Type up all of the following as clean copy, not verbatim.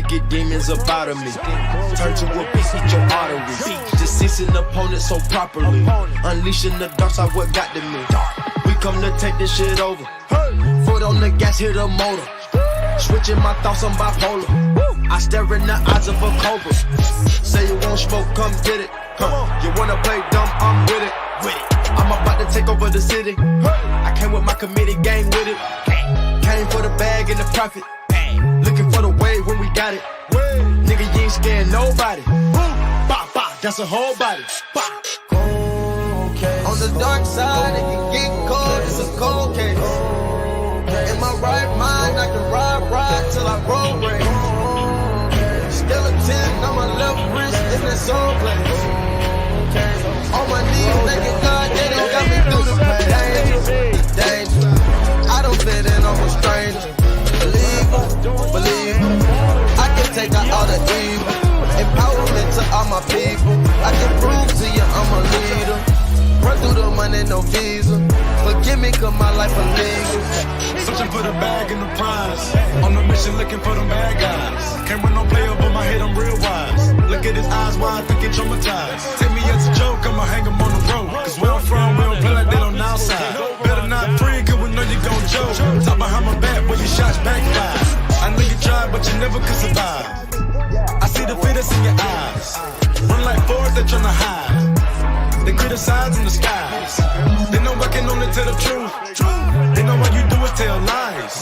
they get demons up out of me. Turn to a beast, hit your arteries. Deceasing opponents so properly. Unleashing the dark side, what got to me. We come to take this shit over. Foot on the gas, hit a motor. Switching my thoughts, I'm bipolar. I stare in the eyes of a cobra. Say you won't smoke, come get it. You wanna play dumb, I'm with it. I'm about to take over the city. I came with my committee gang with it. Came for the bag and the profit. Looking for the wave when we got it. Nigga, you ain't scared nobody. Bah, bah, that's a whole body. Bah. On the dark side, it can get cold, it's a cold case. In my right mind, I can ride till I roll race. Still a 10 on my left wrist in that soul place. On my knees, thanking God, they done got me through the pain. Danger, I don't fit in, I'm a stranger. Believe me, I can take out all the evil. Empowerment to all my people. I can prove to you I'm a leader. Run through the money, no visa. Forgive me, cause my life illegal. Searching for the bag and the prize. On a mission looking for them bad guys. Can't run no player, but my head I'm real wise. Look at his eyes wide, thinking traumatized. Take me as a joke, I'ma hang him on the road. Cause where I'm from, we don't play like that on the outside. Better not free, cause we know you gon' joke. Talk behind my back, but your shots backfire. I know you tried, but you never could survive. I see the fear that's in your eyes. Run like forest, they tryna hide. They criticize in the skies. They know I can only tell the truth. They know all you do is tell lies.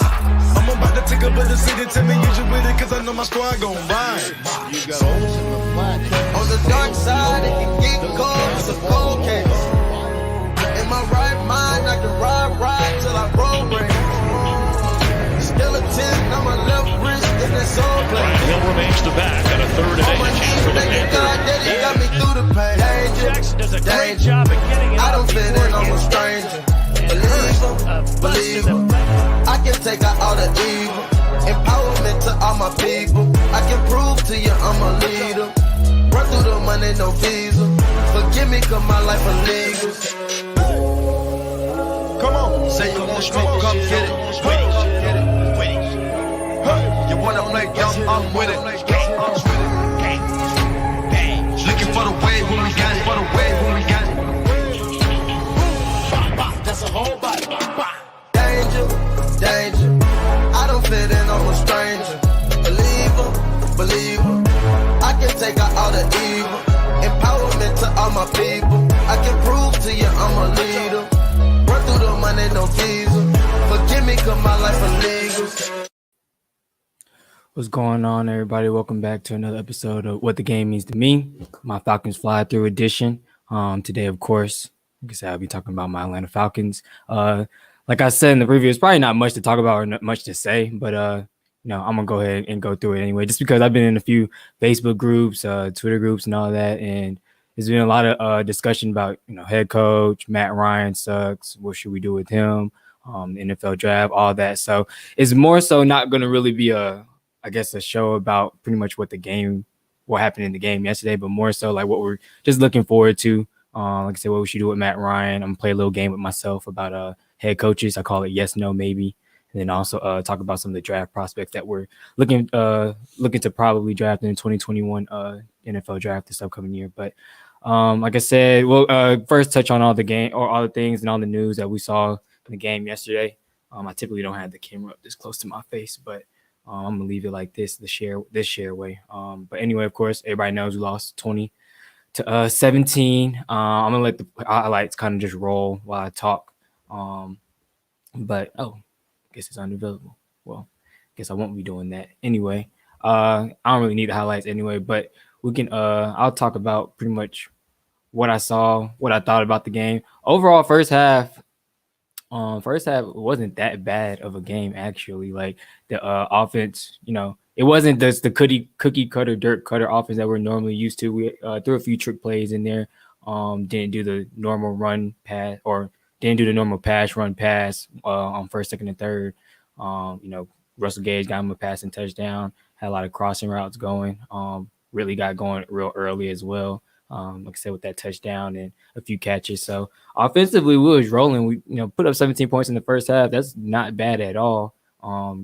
I'm about to take over the city, tell me you just with it, cause I know my squad gon' ride. On the dark side, it can get cold, it's a cold case. In my right mind, I can ride till I roll race. Still a 10 on my left wrist in that soul place. Hill remains the back at a third and 8 chance for the Panthers. He got me through the pain. Jackson does a great job at getting it. I don't fit in, I'm a stranger. Believe me, I can take out all the evil. Empowerment to all my people. I can prove to you I'm a leader. Run through the money, no visa. Forgive me, cause my life illegal. Come on, say you want smoke, come get it. You wanna play dumb, I'm with it. Looking for the wave when we got it. For the wave when we got it. That's a whole body. Danger. I don't fit in, I'm a stranger. Believe me, I can take out all the evil. Empowerment to all my people. I can prove to you I'm a leader. Run through the money, no visa. Forgive me, cause my life illegal. What's going on, everybody? Welcome back to another episode of What the Game Means to Me, my Falcons FlyThrough edition. Today, of course, like I said, I'll be talking about my Atlanta Falcons. Like I said in the preview, it's probably not much to talk about or not much to say, but I'm gonna go ahead and go through it anyway, just because I've been in a few Facebook groups, Twitter groups, and all that, and there's been a lot of discussion about head coach Matt Ryan sucks. What should we do with him? The NFL draft, all that. So it's more so not going to really be a show about pretty much what happened in the game yesterday, but more so like what we're just looking forward to. Like I said, what we should do with Matt Ryan. I'm gonna play a little game with myself about head coaches. I call it yes, no, maybe. And then also talk about some of the draft prospects that we're looking to probably draft in the 2021 NFL draft this upcoming year. But like I said, we'll first touch on all the things and all the news that we saw in the game yesterday. I typically don't have the camera up this close to my face, but I'm gonna leave it like this share way. But anyway, of course, everybody knows we lost 20-17. I'm gonna let the highlights kind of just roll while I talk. But I guess it's unavailable. Well, I guess I won't be doing that anyway. I don't really need the highlights anyway, but we can. I'll talk about pretty much what I saw, what I thought about the game. Overall, first half wasn't that bad of a game actually. Like the offense, it wasn't just the cookie cutter, dirt cutter offense that we're normally used to. We threw a few trick plays in there. Didn't do the normal run pass or didn't do the normal run pass on first, second, and third. Russell Gage got him a passing touchdown. Had a lot of crossing routes going. Really got going real early as well. Like I said, with that touchdown and a few catches. So offensively, we was rolling. We put up 17 points in the first half. That's not bad at all.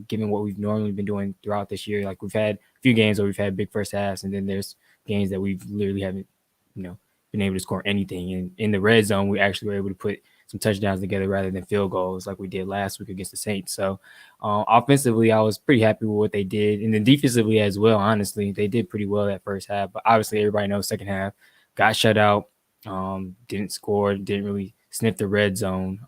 given what we've normally been doing throughout this year. Like we've had a few games where we've had big first halves, and then there's games that we've literally haven't, been able to score anything. And in the red zone, we actually were able to put some touchdowns together rather than field goals like we did last week against the Saints. So offensively, I was pretty happy with what they did. And then defensively as well, honestly, they did pretty well that first half. But obviously, everybody knows second half got shut out, didn't score, didn't really sniff the red zone.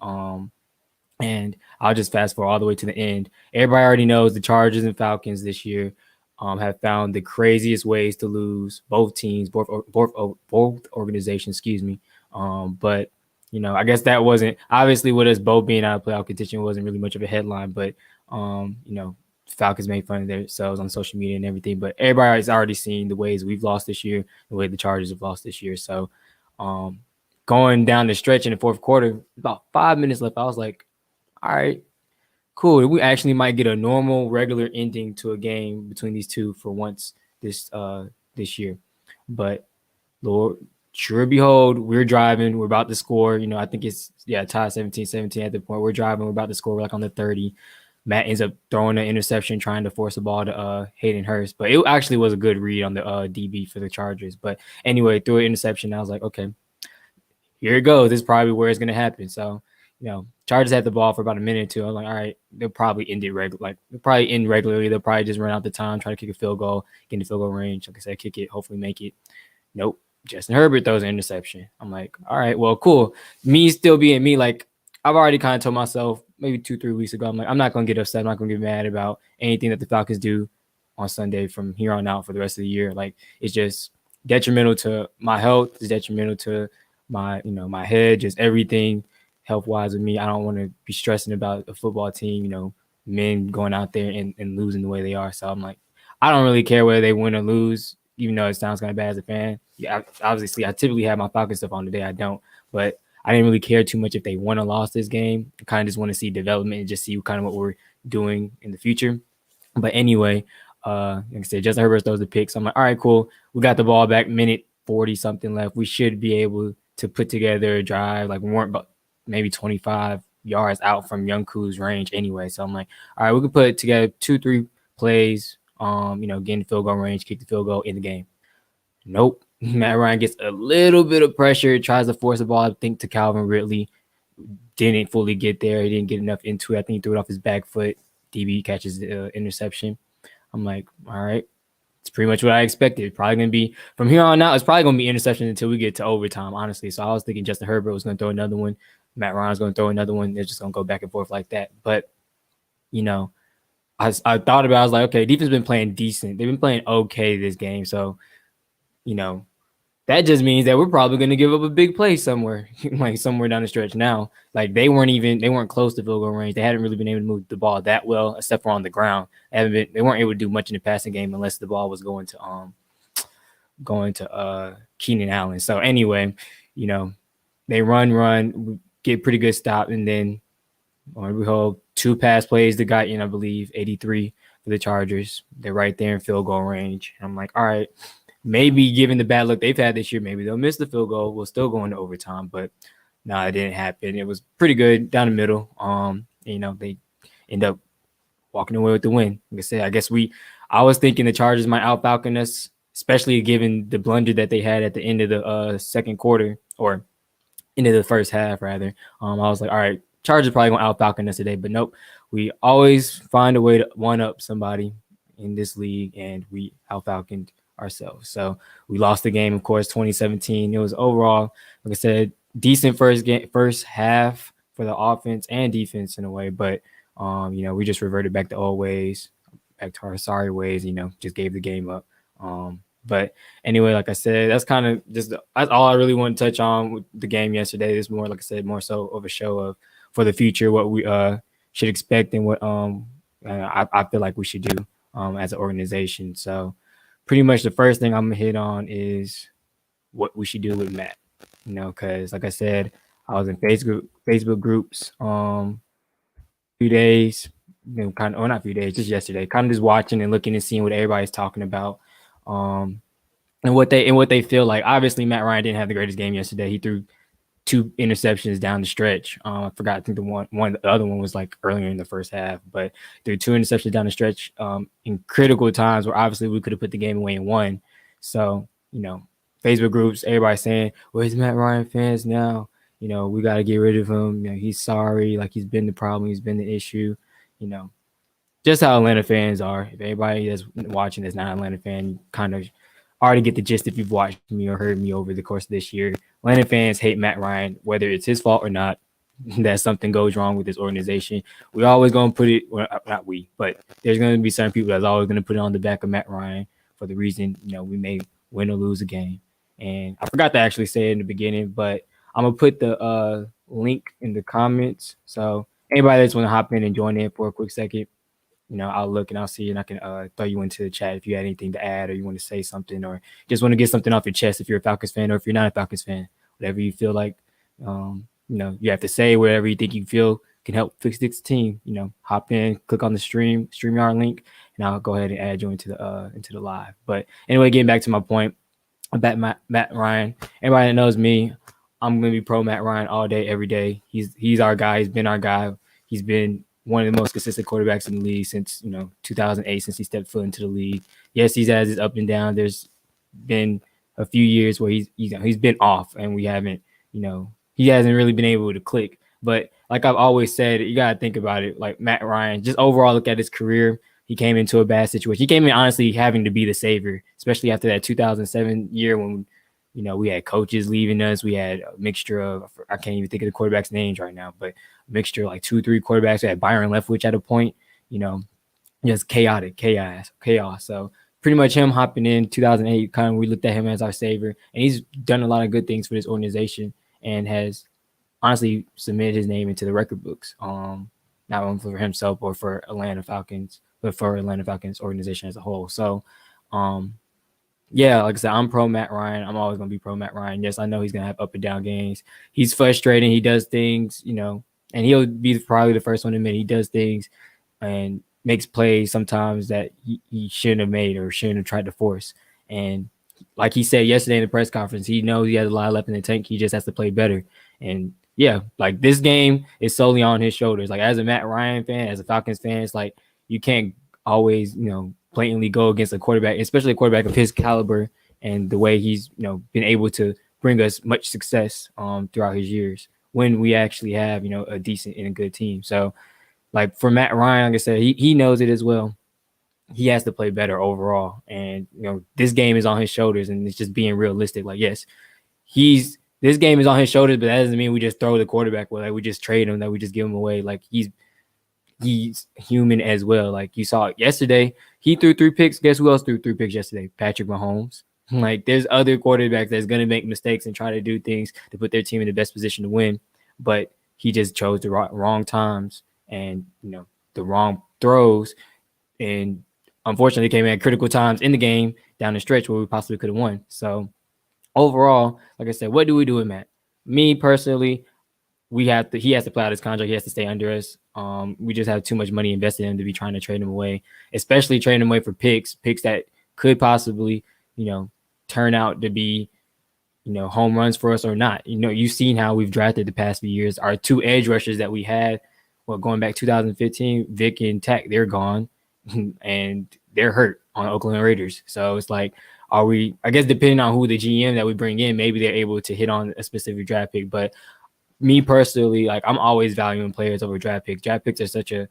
And I'll just fast forward all the way to the end. Everybody already knows the Chargers and Falcons this year have found the craziest ways to lose. Both teams, both organizations, excuse me. But I guess that wasn't obviously with us both being out of playoff contention wasn't really much of a headline. But Falcons made fun of themselves on social media and everything. But everybody's already seen the ways we've lost this year, the way the Chargers have lost this year. So going down the stretch in the fourth quarter, about 5 minutes left, I was like, all right, cool. We actually might get a normal, regular ending to a game between these two for once this year. But Lord, sure behold, we're driving. We're about to score. I think it's tied 17-17 at the point. We're driving. We're about to score. We're like on the 30. Matt ends up throwing an interception, trying to force the ball to Hayden Hurst. But it actually was a good read on the DB for the Chargers. But anyway, threw an interception. I was like, okay, here it goes. This is probably where it's going to happen. So, Chargers had the ball for about a minute or two. I was like, all right, they'll probably end it they'll probably end regularly. They'll probably just run out the time, try to kick a field goal, get in the field goal range. Like I said, kick it, hopefully make it. Nope. Justin Herbert throws an interception. I'm like, all right, well, cool. Me still being me, like I've already kind of told myself maybe 2-3 weeks ago, I'm like, I'm not going to get upset. I'm not going to get mad about anything that the Falcons do on Sunday from here on out for the rest of the year. Like it's just detrimental to my health. It's detrimental to my, my head, just everything health-wise with me. I don't want to be stressing about a football team, men going out there and losing the way they are. So I'm like, I don't really care whether they win or lose, even though it sounds kind of bad as a fan. Yeah, obviously, I typically have my Falcons stuff on today. I don't. But I didn't really care too much if they won or lost this game. I kind of just want to see development and just see kind of what we're doing in the future. But anyway, like I said, Justin Herbert throws the pick. So I'm like, all right, cool. We got the ball back, minute 40-something left. We should be able to put together a drive. Like we weren't but maybe 25 yards out from Youngku's range anyway. So I'm like, all right, we can put together 2-3 plays, get in the field goal range, kick the field goal in the game. Nope. Matt Ryan gets a little bit of pressure, tries to force the ball, I think, to Calvin Ridley. Didn't fully get there. He didn't get enough into it. I think he threw it off his back foot. DB catches the interception. I'm like, all right. It's pretty much what I expected. Probably going to be, from here on out, it's probably going to be interception until we get to overtime, honestly. So I was thinking Justin Herbert was going to throw another one. Matt Ryan's going to throw another one. They're just going to go back and forth like that. But, I thought about it. I was like, okay, defense has been playing decent. They've been playing okay this game. So, that just means that we're probably going to give up a big play somewhere, like somewhere down the stretch now. Like they weren't close to field goal range. They hadn't really been able to move the ball that well, except for on the ground. They weren't able to do much in the passing game unless the ball was going to Keenan Allen. So anyway, they run, get pretty good stop, and then we hold 2 pass plays. The guy in, I believe, 83 for the Chargers. They're right there in field goal range. I'm like, all right. Maybe given the bad luck they've had this year, maybe they'll miss the field goal. We'll still go into overtime, but no, it didn't happen. It was pretty good down the middle. They end up walking away with the win. Like I said, I was thinking the Chargers might out-Falcon us, especially given the blunder that they had at the end of the second quarter, or into the first half, rather. I was like, all right, Chargers probably going to out-Falcon us today, but nope. We always find a way to one-up somebody in this league, and we out-Falconed ourselves. So we lost the game, of course, 2017. It was overall, like I said, decent first half for the offense and defense in a way, but we just reverted back to old ways, back to our sorry ways, just gave the game up. But anyway, like I said, that's kind of that's all I really want to touch on with the game yesterday. It's more, like I said, more so of a show of for the future, what we should expect and what I feel like we should do as an organization. So pretty much the first thing I'm going to hit on is what we should do with Matt, because like I said, I was in Facebook groups few days, not few days, just yesterday, kind of just watching and looking and seeing what everybody's talking about and what they feel like. Obviously, Matt Ryan didn't have the greatest game yesterday. He threw 2 interceptions down the stretch. I forgot. I think the other one was like earlier in the first half, but there were 2 interceptions down the stretch in critical times where obviously we could have put the game away and won. So, Facebook groups, everybody saying, "Where's Matt Ryan fans now? We got to get rid of him. He's sorry. Like, he's been the problem. He's been the issue." Just how Atlanta fans are. If anybody that's watching that's not an Atlanta fan, you kind of already get the gist if you've watched me or heard me over the course of this year. Atlanta fans hate Matt Ryan, whether it's his fault or not, that something goes wrong with this organization. We always going to put it, well, not we, but there's going to be certain people that's always going to put it on the back of Matt Ryan for the reason, we may win or lose a game. And I forgot to actually say it in the beginning, but I'm going to put the link in the comments. So anybody that's want to hop in and join in for a quick second, I'll look and I'll see, and I can throw you into the chat if you had anything to add or you want to say something or just want to get something off your chest if you're a Falcons fan or if you're not a Falcons fan. Whatever you feel like, you have to say, whatever you think you feel can help fix this team. Hop in, click on the StreamYard link, and I'll go ahead and add you into the live. But anyway, getting back to my point about Matt Ryan. Everybody that knows me, I'm going to be pro Matt Ryan all day, every day. He's our guy. He's been our guy. He's been one of the most consistent quarterbacks in the league since 2008, since he stepped foot into the league. Yes, he's had his up and down. There's been a few years where he's been off, and we haven't he hasn't really been able to click. But like I've always said, you gotta think about it. Like Matt Ryan, just overall look at his career. He came into a bad situation. He came in honestly having to be the savior, especially after that 2007 year when we had coaches leaving us. We had a mixture of, I can't even think of the quarterbacks' names right now, but a mixture of like 2-3 quarterbacks. We had Byron Leftwich at a point, just chaos. So pretty much him hopping in 2008, kind of we looked at him as our savior, and he's done a lot of good things for this organization and has honestly submitted his name into the record books, not only for himself or for Atlanta Falcons, but for Atlanta Falcons organization as a whole. So, yeah, like I said, I'm pro Matt Ryan. I'm always going to be pro Matt Ryan. Yes, I know he's going to have up and down games. He's frustrating. He does things, and he'll be probably the first one to admit he does things and makes plays sometimes that he shouldn't have made or shouldn't have tried to force. And like he said yesterday in the press conference, he knows he has a lot left in the tank. He just has to play better. And yeah, like this game is solely on his shoulders. Like as a Matt Ryan fan, as a Falcons fan, it's like you can't always, blatantly go against a quarterback, especially a quarterback of his caliber and the way he's, been able to bring us much success throughout his years when we actually have, a decent and a good team. So like for Matt Ryan, like I said, he knows it as well. He has to play better overall. And, this game is on his shoulders, and it's just being realistic. Like, yes, this game is on his shoulders, but that doesn't mean we just throw the quarterback away. Like we just trade him, that we just give him away. Like he's human as well. Like you saw yesterday, he threw 3 picks. Guess who else threw 3 picks yesterday? Patrick Mahomes. Like there's other quarterbacks that's going to make mistakes and try to do things to put their team in the best position to win. But he just chose the wrong times and, the wrong throws. And unfortunately, came at critical times in the game down the stretch where we possibly could have won. So overall, like I said, what do we do with Matt? Me personally, he has to play out his contract. He has to stay under us. We just have too much money invested in him to be trying to trade him away, especially trading him away for picks that could possibly, turn out to be, home runs for us or not. You've seen how we've drafted the past few years. Our 2 edge rushers that we had, going back 2015, Vic and Tech, they're gone and they're hurt on Oakland Raiders. So it's like, I guess depending on who the GM that we bring in, maybe they're able to hit on a specific draft pick. But me personally, like I'm always valuing players over draft picks. Draft picks are such a,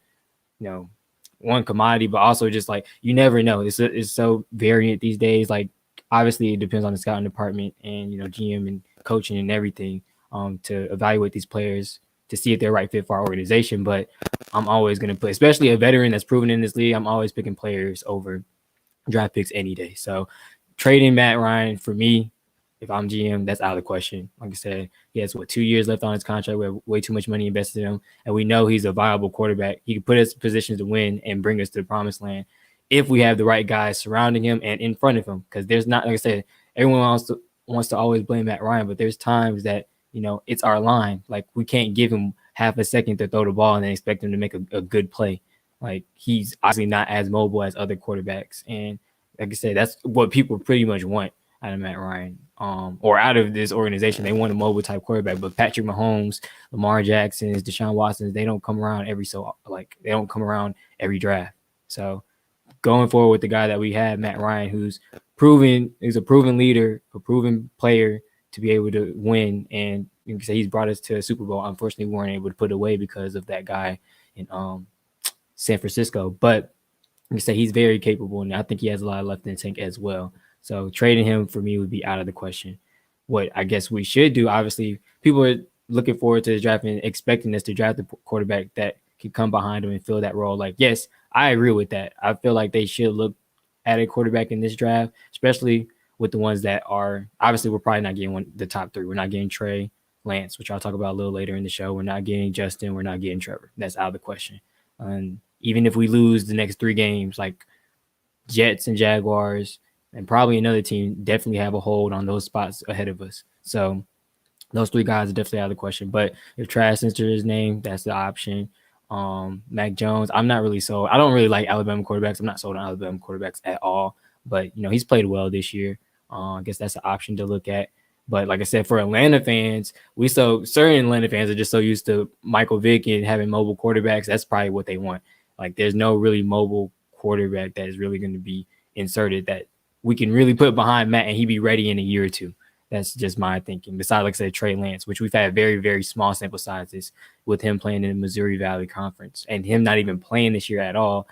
one commodity, but also just like you never know. It's so variant these days. Like obviously it depends on the scouting department and GM and coaching and everything to evaluate these players to see if they're right fit for our organization. But I'm always going to play, especially a veteran that's proven in this league. I'm always picking players over draft picks any day. So trading Matt Ryan for me, if I'm GM, that's out of the question. Like I said, he has 2 years left on his contract. We have way too much money invested in him, and we know he's a viable quarterback. He can put us in positions to win and bring us to the promised land if we have the right guys surrounding him and in front of him. Because there's not, like I said, everyone wants to always blame Matt Ryan, but there's times that it's our line. Like we can't give him half a second to throw the ball and then expect him to make a good play. Like he's obviously not as mobile as other quarterbacks, and like I said, that's what people pretty much want. out of Matt Ryan, or out of this organization. They want a mobile type quarterback, but Patrick Mahomes, Lamar Jacksons, Deshaun Watsons, they don't come around they don't come around every draft. So going forward with the guy that we have, Matt Ryan, who's a proven leader, a proven player to be able to win. And you can say he's brought us to a Super Bowl. Unfortunately, we weren't able to put it away because of that guy in San Francisco. But you can say he's very capable, and I think he has a lot left in the tank as well. So trading him for me would be out of the question. What I guess we should do, obviously, people are looking forward to the draft and expecting us to draft the quarterback that can come behind him and fill that role. Like, yes, I agree with that. I feel like they should look at a quarterback in this draft, especially with the ones that are obviously we're probably not getting the top three. We're not getting Trey Lance, which I'll talk about a little later in the show. We're not getting Justin. We're not getting Trevor. That's out of the question. And even if we lose the next 3 games, like Jets and Jaguars and probably another team definitely have a hold on those spots ahead of us. So those 3 guys are definitely out of the question. But if Travis enters his name, that's the option. Mac Jones, I'm not really sold. I don't really like Alabama quarterbacks. I'm not sold on Alabama quarterbacks at all. But, he's played well this year. I guess that's an option to look at. But like I said, for Atlanta fans, certain Atlanta fans are just so used to Michael Vick and having mobile quarterbacks. That's probably what they want. Like, there's no really mobile quarterback that is really going to be inserted that we can really put behind Matt and he'd be ready in a year or 2. That's just my thinking. Besides, like I said, Trey Lance, which we've had very, very small sample sizes with him playing in the Missouri Valley Conference and him not even playing this year at all.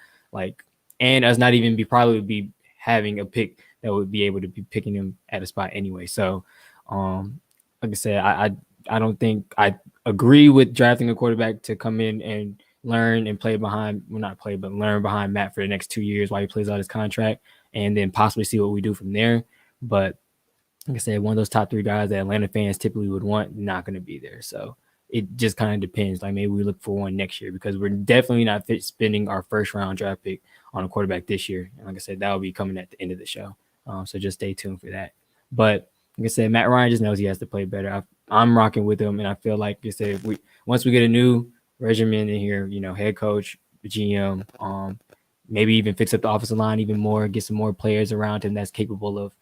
And us not even probably be having a pick that would be able to be picking him at a spot anyway. So, like I said, I don't think I agree with drafting a quarterback to come in and learn and play behind, learn behind Matt for the next 2 years while he plays out his contract and then possibly see what we do from there. But like I said, one of those top 3 guys that Atlanta fans typically would want, not going to be there. So it just kind of depends. Like maybe we look for one next year because we're definitely not spending our first round draft pick on a quarterback this year. And like I said, that will be coming at the end of the show. So just stay tuned for that. But like I said, Matt Ryan just knows he has to play better. I'm rocking with him. And I feel like, once we get a new regimen in here, head coach, GM, maybe even fix up the offensive line even more, get some more players around him that's capable of,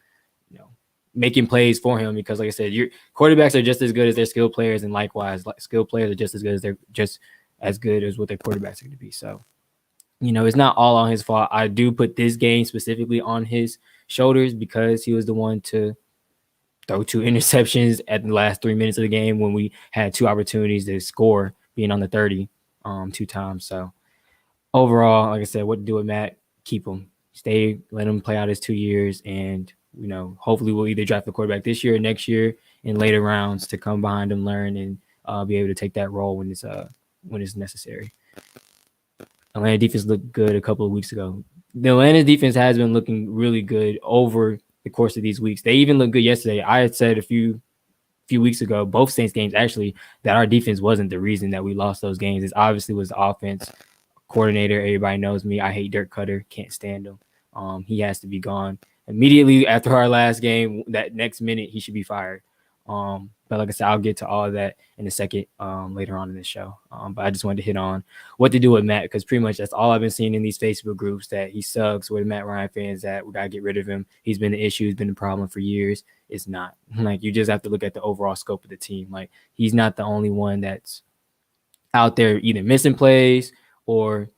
making plays for him, because like I said, your quarterbacks are just as good as their skilled players, and likewise, skilled players are just as good as what their quarterbacks are going to be. So, it's not all on his fault. I do put this game specifically on his shoulders because he was the one to throw 2 interceptions at the last 3 minutes of the game when we had 2 opportunities to score, being on the 30 2 times. So overall, like I said, what to do with Matt? Keep him, let him play out his 2 years, and hopefully we'll either draft the quarterback this year or next year in later rounds to come behind him, learn, and be able to take that role when it's necessary. Atlanta defense looked good a couple of weeks ago. The Atlanta defense has been looking really good over the course of these weeks. They even looked good yesterday. I had said a few weeks ago, both Saints games actually, that our defense wasn't the reason that we lost those games. It obviously was the offense coordinator. Everybody knows me. I hate Dirk Cutter. Can't stand him. He has to be gone. Immediately after our last game, that next minute, he should be fired. But like I said, I'll get to all of that in a second later on in the show. But I just wanted to hit on what to do with Matt, because pretty much that's all I've been seeing in these Facebook groups, that he sucks, where the Matt Ryan fans at. We got to get rid of him. He's been the issue. He's been the problem for years. It's not. Like, you just have to look at the overall scope of the team. Like, he's not the only one that's out there either missing plays or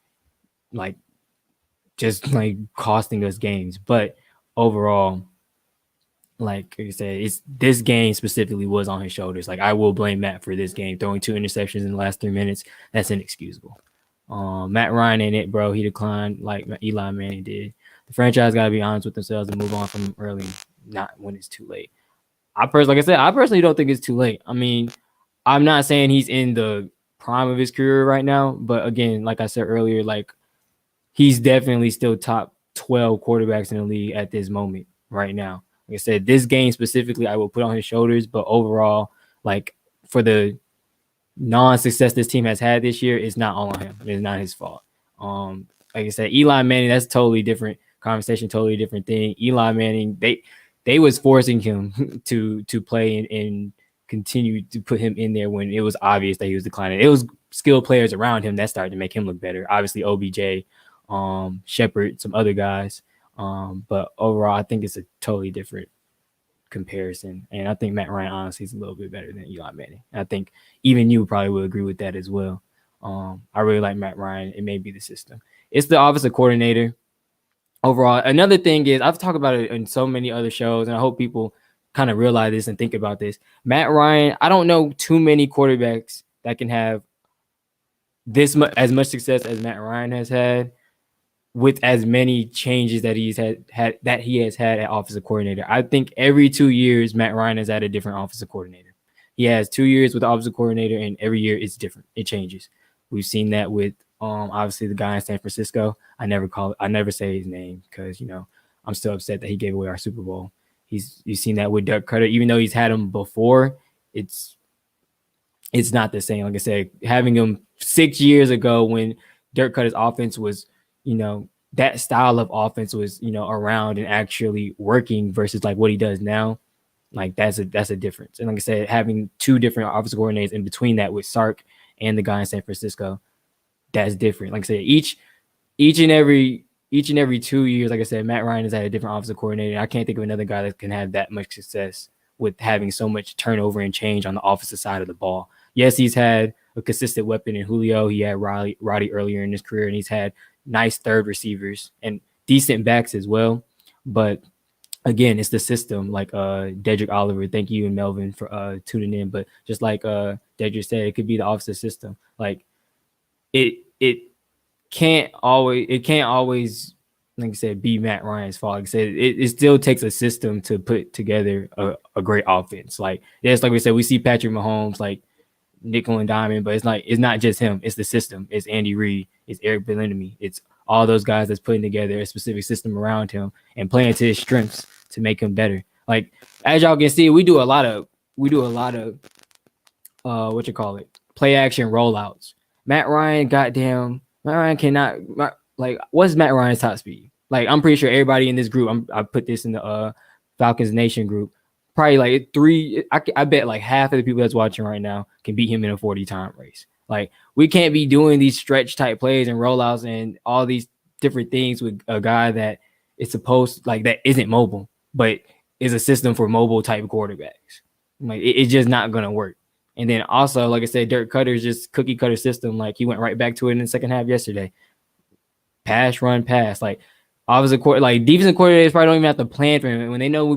like just like costing us games. But overall, like I said, it's this game specifically was on his shoulders. Like, I will blame Matt for this game. Throwing 2 interceptions in the last 3 minutes, that's inexcusable. Matt Ryan ain't it, bro. He declined like Eli Manning did. The franchise got to be honest with themselves and move on from him early, not when it's too late. I personally don't think it's too late. I mean, I'm not saying he's in the prime of his career right now, but again, like I said earlier, like, he's definitely still top 12 quarterbacks in the league at this moment right now. Like I said, this game specifically, I will put on his shoulders, but overall, like, for the non-success this team has had this year, it's not all on him. It's not his fault. Like I said, Eli Manning, that's totally different conversation, totally different thing. Eli Manning, they was forcing him to play and continue to put him in there when it was obvious that he was declining. It was skilled players around him that started to make him look better. Obviously, OBJ, Shepard, some other guys. But overall, I think it's a totally different comparison. And I think Matt Ryan honestly is a little bit better than Eli Manning. And I think even you probably would agree with that as well. I really like Matt Ryan. It may be the system. It's the offensive coordinator. Overall, another thing is I've talked about it in so many other shows, and I hope people kind of realize this and think about this. Matt Ryan, I don't know too many quarterbacks that can have as much success as Matt Ryan has had with as many changes that he has had at offensive coordinator. I think every 2 years Matt Ryan has had a different offensive coordinator. He has 2 years with the offensive coordinator, and every year it's different. It changes. We've seen that with obviously the guy in San Francisco. I never say his name because I'm still upset that he gave away our Super Bowl. You've seen that with Dirk Cutter, even though he's had him before. It's not the same. Like I said, having him 6 years ago when Dirk Cutter's offense was, that style of offense was, around and actually working versus like what he does now. Like that's a difference. And like I said, having two different offensive coordinators in between that with Sark and the guy in San Francisco, that's different. Like I said, each and every 2 years, like I said, Matt Ryan has had a different offensive coordinator. I can't think of another guy that can have that much success with having so much turnover and change on the offensive side of the ball. Yes, he's had a consistent weapon in Julio. He had Roddy earlier in his career, and he's had nice third receivers and decent backs as well. But again, it's the system. Like Dedrick Oliver, thank you and Melvin for tuning in. But just like Dedrick said, it could be the offensive system. Like it can't always, like I said, be Matt Ryan's fault. Like I said, it still takes a system to put together a great offense. Like yes, like we said, we see Patrick Mahomes like nickel and diamond, but it's not just him. It's the system. It's Andy Reid. It's Eric Bieniemy. It's all those guys that's putting together a specific system around him and playing to his strengths to make him better. Like as y'all can see, we do a lot of play action rollouts. Matt Ryan cannot like what's Matt Ryan's top speed? Like I'm pretty sure everybody in this group, I put this in the Falcons Nation group. Probably like I bet like half of the people that's watching right now can beat him in a 40 time race. Like we can't be doing these stretch type plays and rollouts and all these different things with a guy that is supposed like that isn't mobile, but is a system for mobile type quarterbacks. Like it's just not gonna work. And then also, like I said, Dirk Cutter's just cookie cutter system. Like he went right back to it in the second half yesterday. Pass, run, pass. Like defensive coordinators probably don't even have to plan for him. When they know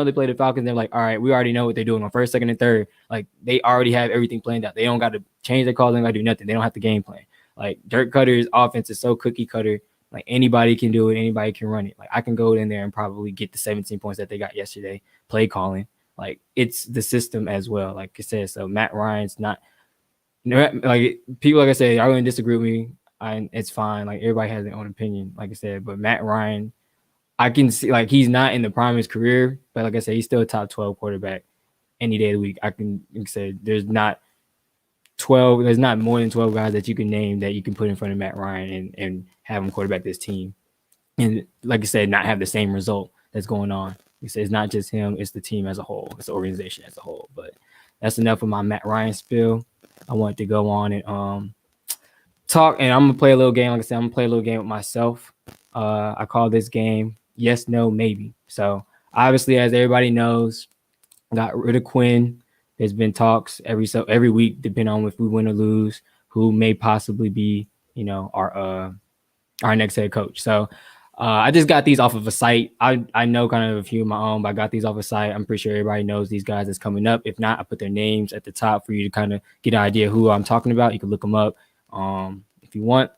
they play the Falcons, they're like, all right, we already know what they're doing on first, second, and third. Like they already have everything planned out. They don't got to change their calls. They don't got to do nothing. They don't have to game plan. Like Dirk Cutter's offense is so cookie cutter. Like anybody can do it. Anybody can run it. Like I can go in there and probably get the 17 points that they got yesterday. Play calling. Like it's the system as well. Like I said, so Matt Ryan's not like people. Like I said, are going to disagree with me. It's fine. Like everybody has their own opinion. Like I said, but Matt Ryan, I can see like he's not in the prime of his career, but like I said, he's still a top 12 quarterback any day of the week. I can say there's not more than 12 guys that you can name that you can put in front of Matt Ryan and have him quarterback this team. And like I said, not have the same result that's going on. It's not just him, it's the team as a whole, it's the organization as a whole. But that's enough of my Matt Ryan spill. I wanted to go on and talk, and I'm gonna play a little game. Like I said, I'm gonna play a little game with myself. I call this game yes, no, maybe. So obviously, as everybody knows, I got rid of Quinn. There's been talks every week, depending on if we win or lose, who may possibly be, our next head coach. So I just got these off of a site. I know kind of a few of my own, but I got these off a site. I'm pretty sure everybody knows these guys that's coming up. If not, I put their names at the top for you to kind of get an idea who I'm talking about. You can look them up if you want.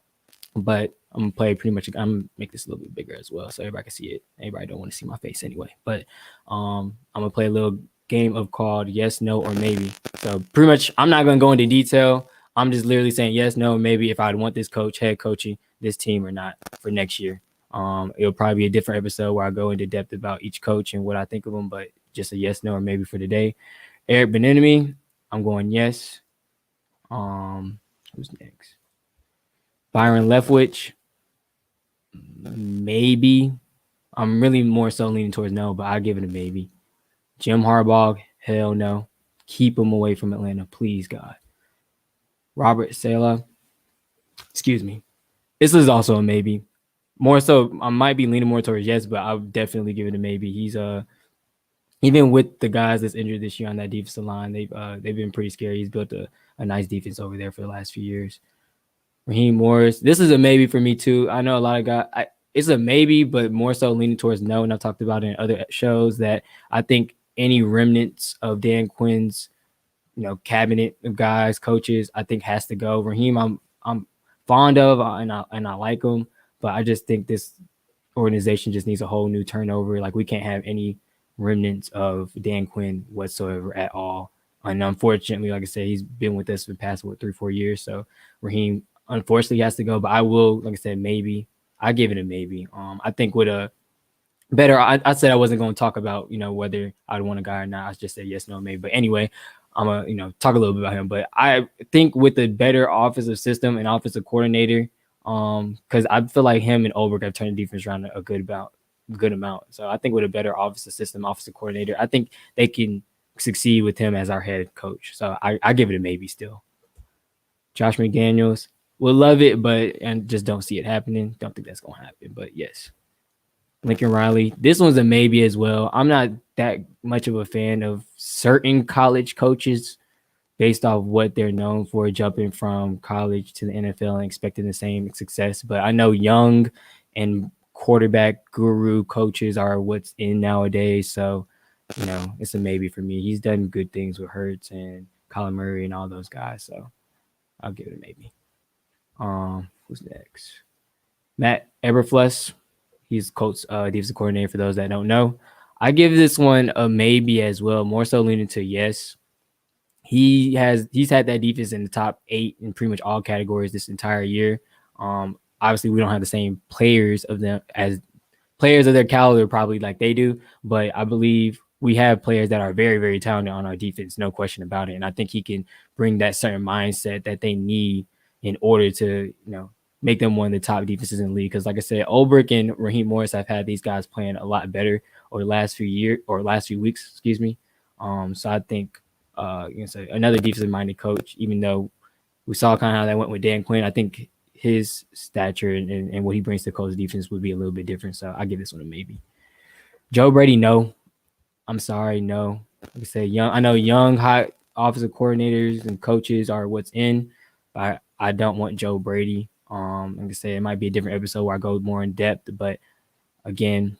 But I'm gonna play pretty much. I'm gonna make this a little bit bigger as well, so everybody can see it. Everybody don't want to see my face anyway. But I'm gonna play a little game of called yes, no, or maybe. So pretty much, I'm not gonna go into detail. I'm just literally saying yes, no, maybe if I'd want this head coaching this team or not for next year. It'll probably be a different episode where I go into depth about each coach and what I think of them, but just a yes, no, or maybe for today. Eric Bieniemy, I'm going yes. Who's next? Byron Leftwich, maybe. I'm really more so leaning towards no, but I'll give it a maybe. Jim Harbaugh, hell no. Keep him away from Atlanta, please, God. Robert Saleh, excuse me. This is also a maybe. More so, I might be leaning more towards yes, but I'll definitely give it a maybe. He's even with the guys that's injured this year on that defensive line, they've been pretty scary. He's built a nice defense over there for the last few years. Raheem Morris, this is a maybe for me too. I know a lot of guys. It's a maybe, but more so leaning towards no. And I've talked about it in other shows that I think any remnants of Dan Quinn's, cabinet of guys, coaches, I think has to go. Raheem, I'm fond of, and I like him, but I just think this organization just needs a whole new turnover. Like, we can't have any remnants of Dan Quinn whatsoever at all. And unfortunately, like I said, he's been with us for the past 3-4 years. So Raheem unfortunately has to go. But I will, like I said, maybe. I give it a maybe. I think with a better, I said I wasn't going to talk about, whether I'd want a guy or not. I just said yes, no, maybe. But anyway, I'm going to talk a little bit about him. But I think with a better offensive system and offensive coordinator, because I feel like him and Ulbrich have turned the defense around a good amount. So I think with a better offensive system, offensive coordinator, I think they can succeed with him as our head coach. So I give it a maybe still. Josh McDaniels, would love it, and just don't see it happening. Don't think that's going to happen, but yes. Lincoln Riley, this one's a maybe as well. I'm not that much of a fan of certain college coaches based off what they're known for, jumping from college to the NFL and expecting the same success. But I know young and quarterback guru coaches are what's in nowadays. So, it's a maybe for me. He's done good things with Hurts and Kyler Murray and all those guys. So I'll give it a maybe. Who's next? Matt Eberflus. He's Colts defensive coordinator for those that don't know. I give this one a maybe as well, more so leaning to yes. He's had that defense in the top 8 in pretty much all categories this entire year. Obviously, we don't have the same players of them as players of their caliber probably like they do, but I believe we have players that are very, very talented on our defense, no question about it. And I think he can bring that certain mindset that they need in order to, make them one of the top defenses in the league. Because like I said, Ulbrich and Raheem Morris have had these guys playing a lot better over the last few weeks, excuse me. So I think another defensive-minded coach, even though we saw kind of how that went with Dan Quinn, I think his stature and what he brings to the Colts defense would be a little bit different. So I give this one a maybe. Joe Brady, no. I'm sorry, no. Like I said, young, hot offensive coordinators and coaches are what's in, but I don't want Joe Brady. Like I said, it might be a different episode where I go more in depth, but again,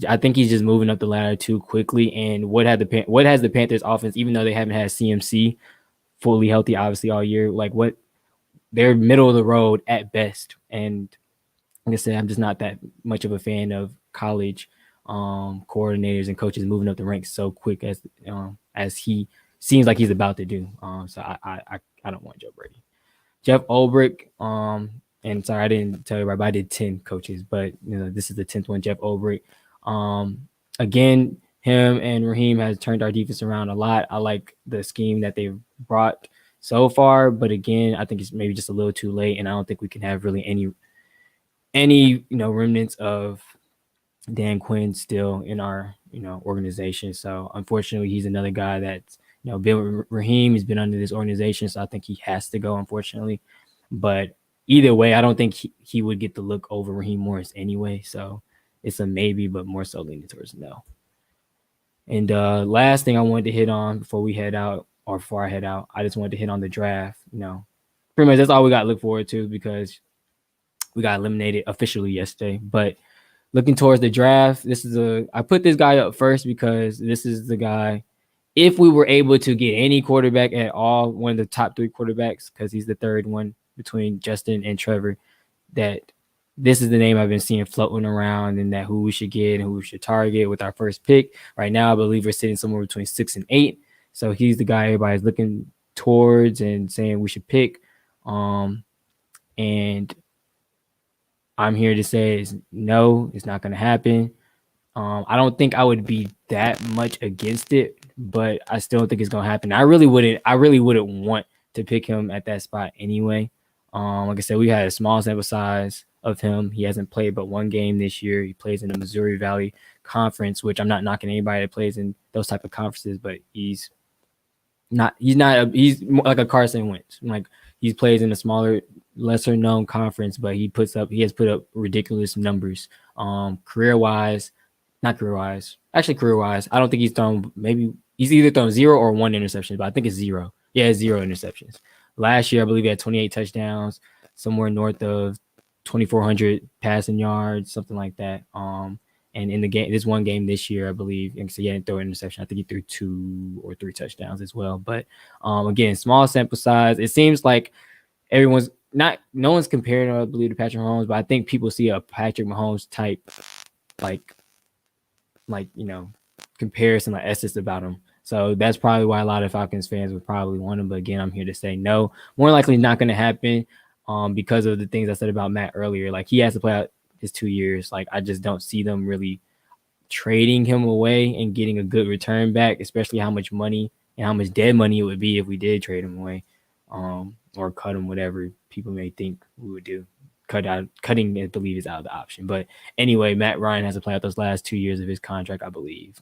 I think he's just moving up the ladder too quickly. And what has the Panthers offense, even though they haven't had CMC fully healthy, obviously all year, they're middle of the road at best. And like I said, I'm just not that much of a fan of college coordinators and coaches moving up the ranks so quick as he seems like he's about to do. So I don't want Joe Brady. Jeff Ulbrich, and sorry, I didn't tell you right, but I did 10 coaches, but this is the 10th one, Jeff Ulbrich. Again, him and Raheem has turned our defense around a lot. I like the scheme that they've brought so far, but again, I think it's maybe just a little too late, and I don't think we can have really any remnants of Dan Quinn still in our organization. So unfortunately, he's another guy that's been with Raheem. He's been under this organization, so I think he has to go, unfortunately. But either way, I don't think he would get the look over Raheem Morris anyway. So it's a maybe, but more so leaning towards no. And last thing I wanted to hit on before I head out, I just wanted to hit on the draft. Pretty much that's all we got to look forward to because we got eliminated officially yesterday. But looking towards the draft, I put this guy up first because this is the guy. If we were able to get any quarterback at all, one of the top 3 quarterbacks, because he's the third one between Justin and Trevor, that this is the name I've been seeing floating around and that who we should get and who we should target with our first pick. Right now, I believe we're sitting somewhere between 6 and 8. So he's the guy everybody's looking towards and saying we should pick. And I'm here to say no, it's not going to happen. I don't think I would be that much against it, but I still don't think it's gonna happen. I really wouldn't want to pick him at that spot anyway. Like I said, we had a small sample size of him. He hasn't played but one game this year. He plays in the Missouri Valley Conference, which I'm not knocking anybody that plays in those type of conferences, but he's like a Carson Wentz. Like he plays in a smaller, lesser known conference, but he has put up ridiculous numbers. Career wise, not career wise. Actually, career wise, I don't think he's thrown. Maybe he's either thrown 0 or 1 interception, but I think it's 0. Yeah, it's 0 interceptions. Last year, I believe he had 28 touchdowns, somewhere north of 2,400 passing yards, something like that. And in the game, this one game this year, I believe, and so he didn't throw an interception. I think he threw 2 or 3 touchdowns as well. But again, small sample size. It seems like no one's comparing, I believe, to Patrick Mahomes, but I think people see a Patrick Mahomes type, like comparison, like essence about him. So that's probably why a lot of Falcons fans would probably want him. But again, I'm here to say no. More likely not going to happen because of the things I said about Matt earlier. Like, he has to play out his 2 years. Like, I just don't see them really trading him away and getting a good return back, especially how much money and how much dead money it would be if we did trade him away or cut him, whatever people may think we would do. Cutting, I believe, is out of the option. But anyway, Matt Ryan has to play out those last 2 years of his contract, I believe.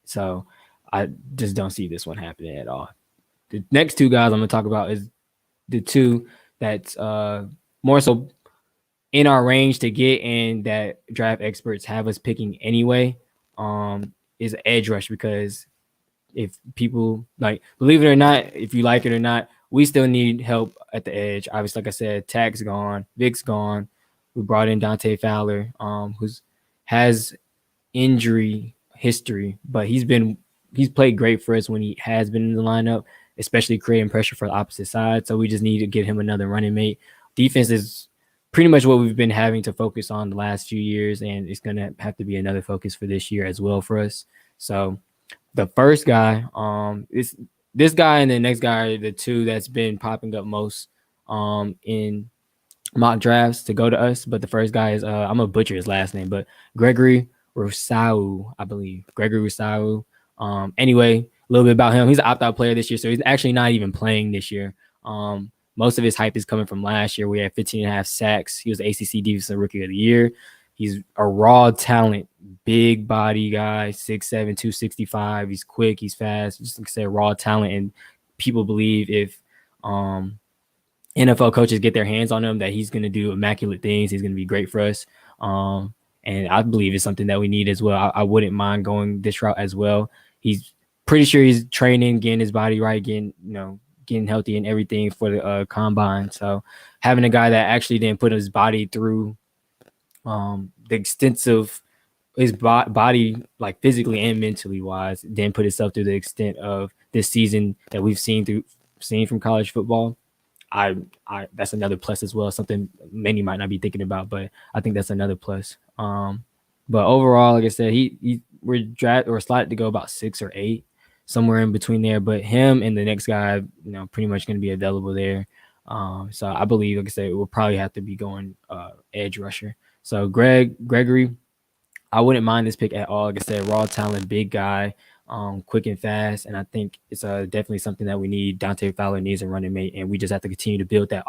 So I just don't see this one happening at all. The next 2 guys I'm going to talk about is the 2 that's more so in our range to get, and that draft experts have us picking anyway, is edge rush. Because if people, like, believe it or not, if you like it or not, we still need help at the edge. Obviously, like I said, Tack's gone, Vic's gone. We brought in Dante Fowler, has injury history, but he's played great for us when he has been in the lineup, especially creating pressure for the opposite side. So we just need to get him another running mate. Defense is pretty much what we've been having to focus on the last few years, and it's going to have to be another focus for this year as well for us. So the first guy, is this guy, and the next guy are the 2 that's been popping up most in mock drafts to go to us. But the first guy is, I'm going to butcher his last name, but Gregory Rousseau, I believe. Gregory Rousseau. Anyway, a little bit about him. He's an opt-out player this year, so he's actually not even playing this year. Most of his hype is coming from last year. We had 15.5 sacks. He was ACC Defensive Rookie of the Year. He's a raw talent, big body guy, 6'7", 265. He's quick, he's fast. Just like I said, raw talent. And people believe if NFL coaches get their hands on him, that he's going to do immaculate things. He's going to be great for us. And I believe it's something that we need as well. I wouldn't mind going this route as well. He's pretty sure he's training, getting his body right, getting healthy and everything for the combine. So having a guy that actually didn't put his body through the extensive, his body, like physically and mentally wise, didn't put himself through the extent of this season that we've seen from college football. I that's another plus as well. Something many might not be thinking about, but I think that's another plus. But overall, like I said, we're drafted or slotted to go about 6 or 8, somewhere in between there. But him and the next guy, pretty much going to be available there. So I believe, like I said, we'll probably have to be going edge rusher. So Gregory, I wouldn't mind this pick at all. Like I said, raw talent, big guy, quick and fast. And I think it's definitely something that we need. Dante Fowler needs a running mate, and we just have to continue to build that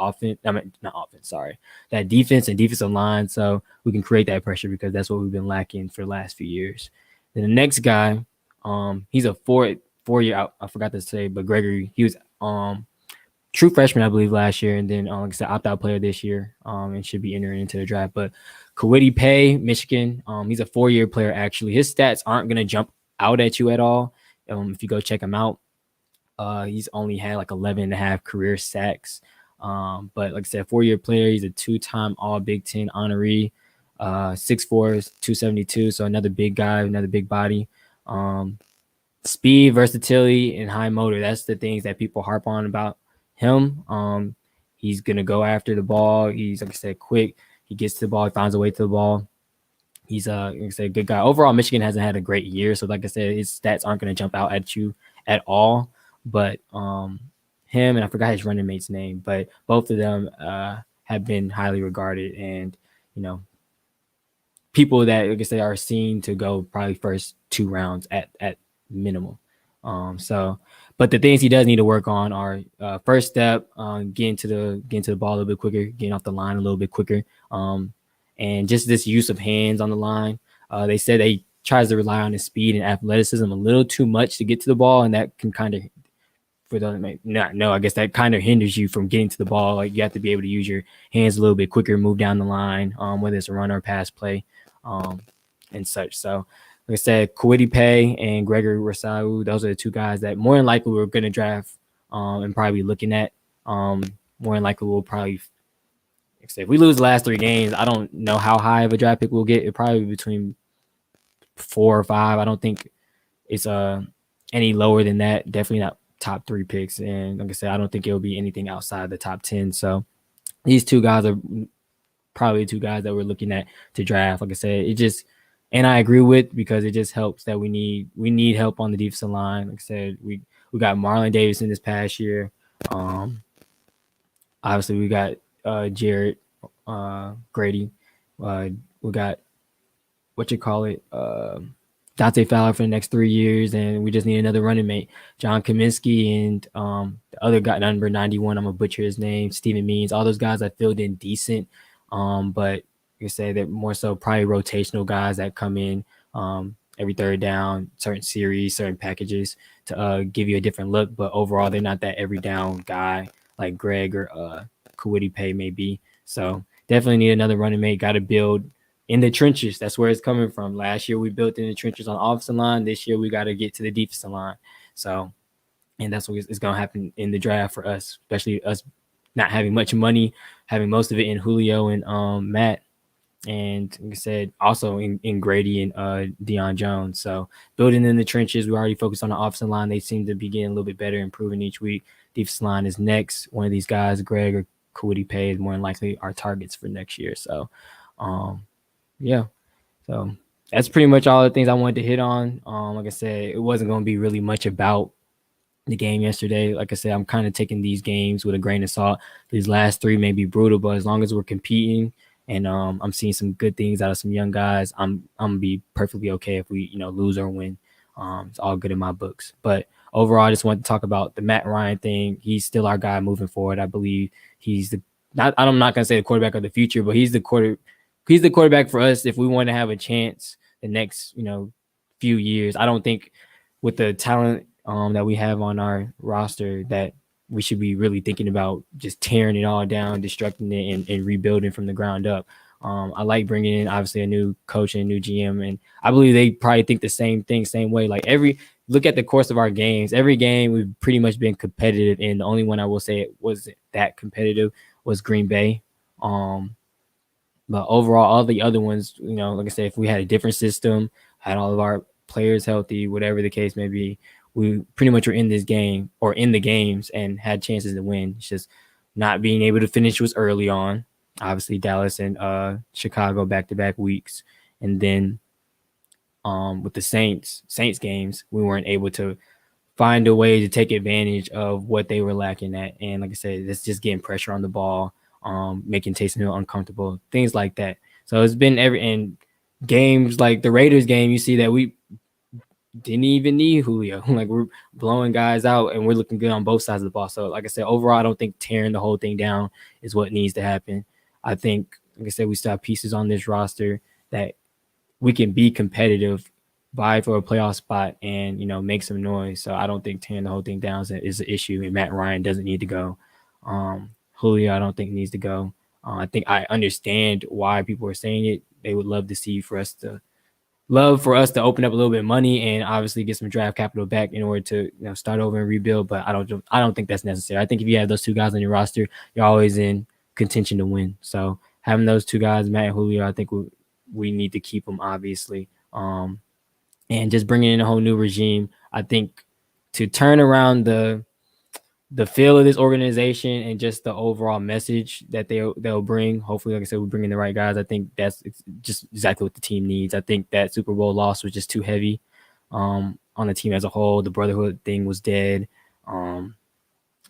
that defense and defensive line, so we can create that pressure, because that's what we've been lacking for the last few years. Then the next guy, he's a four-year out. I forgot to say, but Gregory, he was true freshman, I believe, last year, and then like I said, opt-out player this year, and should be entering into the draft. But Kwity Paye, Michigan, he's a 4-year player actually. His stats aren't going to jump out at you at all if you go check him out. He's only had like 11.5 career sacks. But like I said, 4-year player. He's a 2-time All Big Ten honoree. 6'4", 272. So another big guy, another big body. Speed, versatility, and high motor. That's the things that people harp on about him. He's gonna go after the ball. He's, like I said, quick. He gets to the ball. He finds a way to the ball. He's like I said, a good guy. Overall, Michigan hasn't had a great year, so like I said, his stats aren't going to jump out at you at all. But him, and I forgot his running mate's name, but both of them have been highly regarded, and people that, like I said, are seen to go probably first 2 rounds at minimum. But the things he does need to work on are first step, getting to the ball a little bit quicker, getting off the line a little bit quicker, and just this use of hands on the line. They said he tries to rely on his speed and athleticism a little too much to get to the ball, and that can kind of, for those that may not know, I guess that kind of hinders you from getting to the ball. Like, you have to be able to use your hands a little bit quicker, move down the line, whether it's a run or pass play. and such. So, like I said, Kwity Paye and Gregory Rousseau, those are the two guys that more than likely we're going to draft and probably looking at. More than likely we'll probably, like I said, if we lose the last 3 games, I don't know how high of a draft pick we'll get. It'll probably be between 4 or 5. I don't think it's any lower than that. Definitely not top 3 picks. And like I said, I don't think it'll be anything outside the top 10. So these 2 guys are probably 2 guys that we're looking at to draft. Like I said, it just, and I agree with, because it just helps that we need help on the defensive line. Like I said, we got Marlon Davidson this past year. Obviously we got Jared Grady. We got Dante Fowler for the next 3 years, and we just need another running mate. John Kaminsky and the other guy, number 91, I'm gonna butcher his name, Steven Means. All those guys I filled in decent, but you say that more so probably rotational guys that come in every third down, certain series, certain packages to give you a different look. But overall, they're not that every down guy like Greg or Kwity Paye may be. So definitely need another running mate. Got to build in the trenches. That's where it's coming from. Last year we built in the trenches on the offensive line. This year we got to get to the defensive line. So, and that's what is going to happen in the draft for us, especially us not having much money, having most of it in Julio and Matt. And like I said, also in Grady and Deion Jones. So building in the trenches, we already focused on the offensive line. They seem to be getting a little bit better, improving each week. Defensive line is next. One of these guys, Greg or Kwity Paye, is more than likely our targets for next year. So, yeah. So that's pretty much all the things I wanted to hit on. Like I said, it wasn't going to be really much about the game yesterday. Like I said, I'm kind of taking these games with a grain of salt. These last 3 may be brutal, but as long as we're competing and I'm seeing some good things out of some young guys, I'm gonna be perfectly okay if we lose or win. It's all good in my books. But overall, I just want to talk about the Matt Ryan thing. He's still our guy moving forward. I believe he's I'm not gonna say the quarterback of the future, but he's the quarterback for us if we want to have a chance the next few years. I don't think with the talent that we have on our roster that we should be really thinking about just tearing it all down, destructing it, and rebuilding from the ground up. I like bringing in obviously a new coach and a new GM, and I believe they probably think the same way. Like look at the course of our games. Every game we've pretty much been competitive, and the only one I will say it wasn't that competitive was Green Bay. But overall, all the other ones, like I said, if we had a different system, had all of our players healthy, whatever the case may be, we pretty much were in this game or in the games and had chances to win. It's just not being able to finish was early on. Obviously, Dallas and Chicago back-to-back weeks. And then with the Saints games, we weren't able to find a way to take advantage of what they were lacking at. And like I said, it's just getting pressure on the ball, making Taysom Hill uncomfortable, things like that. So it's been in games like the Raiders game, you see that we didn't even need Julio. Like we're blowing guys out and we're looking good on both sides of the ball. So like I said, overall, I don't think tearing the whole thing down is what needs to happen. I think, like I said, we still have pieces on this roster that we can be competitive, vie for a playoff spot, and make some noise. So I don't think tearing the whole thing down is an issue. And Matt Ryan doesn't need to go. Julio, I don't think needs to go. I think I understand why people are saying it. They would love for us to open up a little bit of money and obviously get some draft capital back in order to start over and rebuild. But I don't think that's necessary. I think if you have those 2 guys on your roster, you're always in contention to win. So having those 2 guys, Matt and Julio, I think we need to keep them, obviously. And just bringing in a whole new regime, I think to turn around the feel of this organization and just the overall message that they'll bring. Hopefully, like I said, we're bringing the right guys. I think that's just exactly what the team needs. I think that Super Bowl loss was just too heavy on the team as a whole. The brotherhood thing was dead.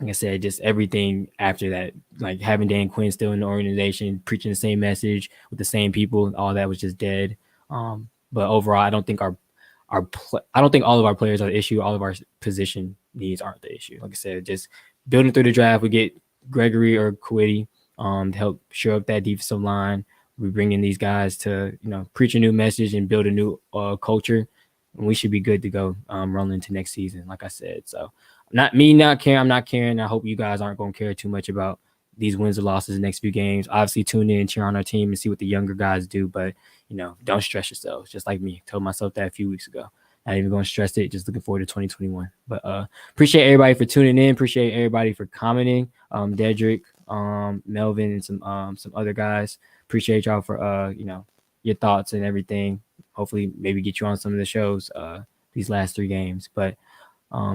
Like I said, just everything after that, like having Dan Quinn still in the organization, preaching the same message with the same people, all that was just dead. But overall, I don't think I don't think all of our players are the issue. All of our position needs aren't the issue. Like I said, just building through the draft, we get Gregory or Kwity to help shore up that defensive line. We bring in these guys to preach a new message and build a new culture, and we should be good to go rolling into next season. Like I said, so not caring. I'm not caring. I hope you guys aren't going to care too much about these wins or losses the next few games. Obviously, tune in and cheer on our team and see what the younger guys do. But, don't stress yourselves, just like me. I told myself that a few weeks ago. Not even going to stress it. Just looking forward to 2021. But appreciate everybody for tuning in. Appreciate everybody for commenting. Dedrick, Melvin, and some other guys. Appreciate y'all for your thoughts and everything. Hopefully, maybe get you on some of the shows these last 3 games. But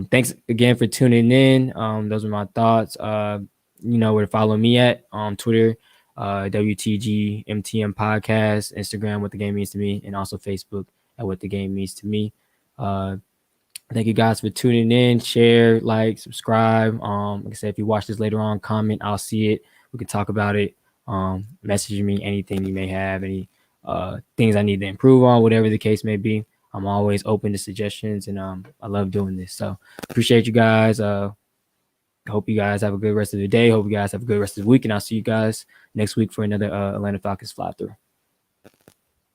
thanks again for tuning in. Those are my thoughts. You know where to follow me at on Twitter, WTGMTM Podcast, Instagram, What the Game Means to Me, and also Facebook at What the Game Means to Me. Thank you guys for tuning in. Share, like, subscribe. Like I said, if you watch this later on, comment. I'll see it. We can talk about it. Message me anything you may have, any things I need to improve on, whatever the case may be. I'm always open to suggestions, and I love doing this. So appreciate you guys. Hope you guys have a good rest of the day. Hope you guys have a good rest of the week, and I'll see you guys next week for another Atlanta Falcons Fly Through.